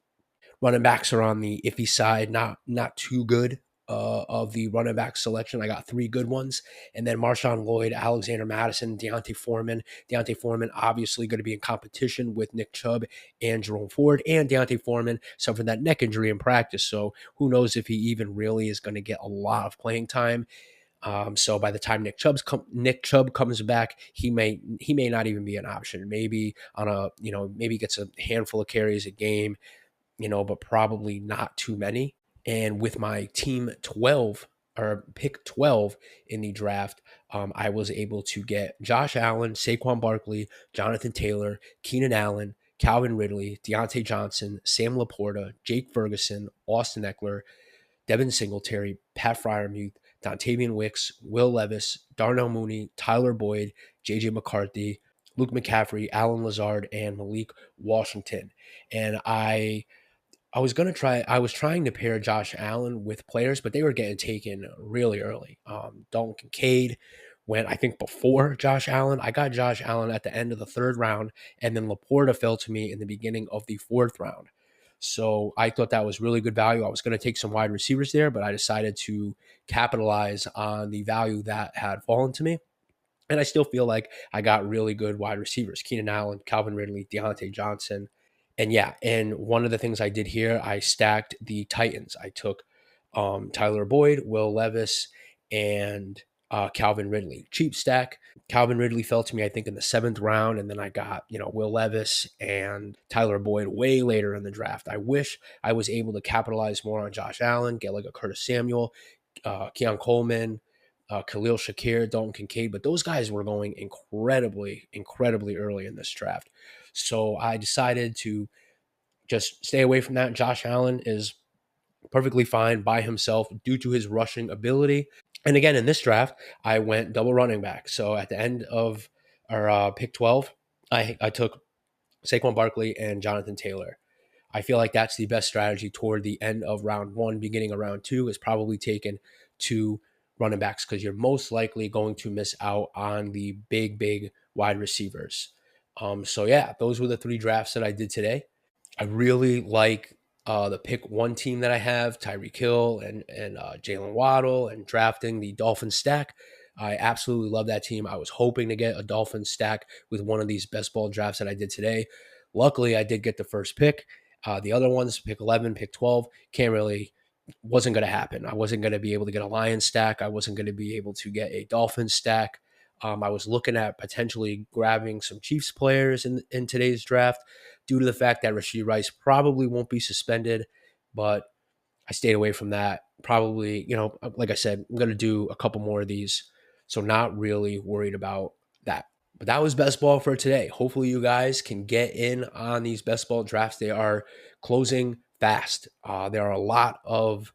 A: Running backs are on the iffy side, not too good of the running back selection. I got 3 good ones. And then Marshawn Lloyd, Alexander Madison, D'Onta Foreman. D'Onta Foreman obviously going to be in competition with Nick Chubb and Jerome Ford. And D'Onta Foreman suffered that neck injury in practice. So who knows if he even really is going to get a lot of playing time. So by the time Nick Chubb comes back, he may not even be an option. Maybe maybe gets a handful of carries a game, but probably not too many. And with my team 12 or pick 12 in the draft, I was able to get Josh Allen, Saquon Barkley, Jonathan Taylor, Keenan Allen, Calvin Ridley, Deontay Johnson, Sam Laporta, Jake Ferguson, Austin Eckler, Devin Singletary, Pat Freiermuth, Dontavian Wicks, Will Levis, Darnell Mooney, Tyler Boyd, JJ McCarthy, Luke McCaffrey, Alan Lazard, and Malik Washington. And I was trying to pair Josh Allen with players, but they were getting taken really early. Dalton Kincaid went, I think, before Josh Allen. I got Josh Allen at the end of the 3rd round, and then Laporta fell to me in the beginning of the 4th round. So I thought that was really good value. I was going to take some wide receivers there, but I decided to capitalize on the value that had fallen to me. And I still feel like I got really good wide receivers: Keenan Allen, Calvin Ridley, Deontay Johnson. And one of the things I did here, I stacked the Titans. I took Tyler Boyd, Will Levis, and Calvin Ridley. Cheap stack. Calvin Ridley fell to me, I think, in the 7th round, and then I got, Will Levis and Tyler Boyd way later in the draft. I wish I was able to capitalize more on Josh Allen, get like a Curtis Samuel, Keon Coleman, Khalil Shakir, Dalton Kincaid, but those guys were going incredibly early in this draft. So I decided to just stay away from that. Josh Allen is perfectly fine by himself due to his rushing ability. And again, in this draft, I went double running back. So at the end of our pick 12, I took Saquon Barkley and Jonathan Taylor. I feel like that's the best strategy toward the end of round one, beginning of round two, is probably taking two running backs because you're most likely going to miss out on the big wide receivers. So yeah, those were the three drafts that I did today. I really like the pick one team that I have, Tyreek Hill and Jalen Waddle, and drafting the Dolphins stack. I absolutely love that team. I was hoping to get a Dolphins stack with one of these best ball drafts that I did today. Luckily, I did get the first pick. The other ones, pick 11, pick 12, wasn't going to happen. I wasn't going to be able to get a Lions stack. I wasn't going to be able to get a Dolphins stack. I was looking at potentially grabbing some Chiefs players in today's draft due to the fact that Rashee Rice probably won't be suspended, but I stayed away from that. Probably, like I said, I'm going to do a couple more of these. So not really worried about that. But that was best ball for today. Hopefully you guys can get in on these best ball drafts. They are closing fast. There are a lot of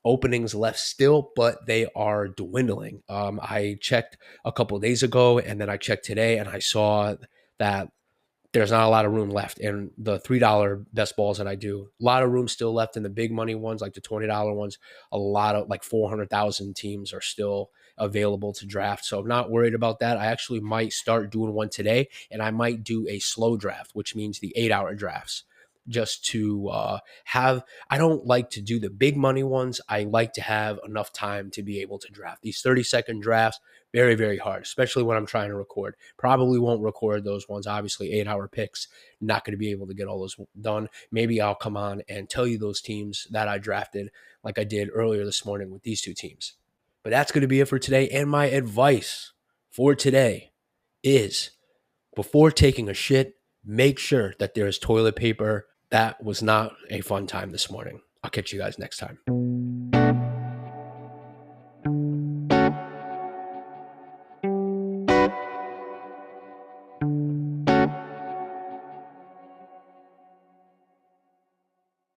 A: openings left still, but they are dwindling. I checked a couple of days ago and then I checked today and I saw that there's not a lot of room left in the $3 best balls that I do. A lot of room still left in the big money ones, like the $20 ones. A lot of like 400,000 teams are still available to draft. So I'm not worried about that. I actually might start doing one today, and I might do a slow draft, which means the 8-hour drafts, just to have. I don't like to do the big money ones. I like to have enough time to be able to draft. These 30-second drafts, very hard, especially when I'm trying to record. Probably won't record those ones. Obviously, 8-hour picks, not going to be able to get all those done. Maybe I'll come on and tell you those teams that I drafted like I did earlier this morning with these two teams. But that's going to be it for today. And my advice for today is, before taking a shit, make sure that there is toilet paper. That was not a fun time this morning. I'll catch you guys next time.